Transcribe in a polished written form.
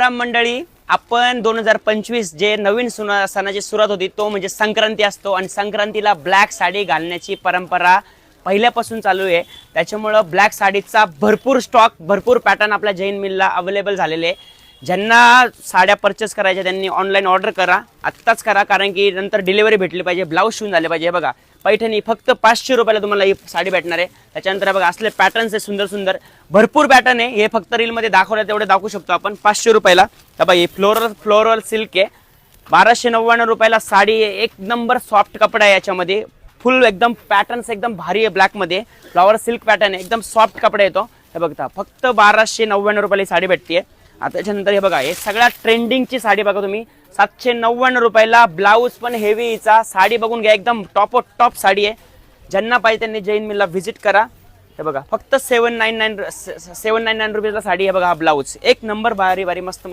राम मंडळी, आपण 2025 जे नवीन सणाची सुरुवात होती तो म्हणजे संक्रांती असतो आणि संक्रांतीला ब्लॅक साडी घालण्याची परंपरा पहिल्यापासून चालू आहे. त्याच्यामुळं ब्लॅक साडीचा भरपूर स्टॉक, भरपूर पॅटर्न आपल्या जैन मिलला अवेलेबल झालेले आहे. ज्यांना साड्या परचेस करायच्या त्यांनी ऑनलाईन ऑर्डर करा, आत्ताच करा, कारण की नंतर डिलिव्हरी भेटली पाहिजे, ब्लाऊज शिवून झाले पाहिजे. बघा पैठणी फक्त 500 रुपयाला तुम्हाला ही साडी भेटणार आहे. त्याच्यानंतर बघा असले पॅटर्न्स आहे, सुंदर सुंदर भरपूर पॅटर्न आहे. हे फक्त रीलमध्ये दाखवलं तेवढे दाखवू शकतो आपण 500 रुपयाला. बघा ही फ्लोरल सिल्क आहे, 1299 रुपयाला साडी आहे. एक नंबर सॉफ्ट कपडा आहे, याच्यामध्ये फुल एकदम पॅटर्न्स एकदम भारी आहे. ब्लॅक मध्ये फ्लॉवर सिल्क पॅटर्न आहे, एकदम सॉफ्ट कपडा येतो. हे बघता फक्त 1299 रुपयाला साडी भेटते. आता त्याच्यानंतर हे बघा हे सगळ्यात ट्रेंडिंगची साडी बघा तुम्ही 799 रुपयाला, ब्लाऊज पण हेवीचा. साडी बघून घ्या, एकदम टॉप साडी आहे. ज्यांना पाहिजे त्यांनी जैन मिलला व्हिजिट करा. हे बघा फक्त 799 रुपयाला साडी आहे. बघा हा ब्लाऊज एक नंबर भारी मस्त.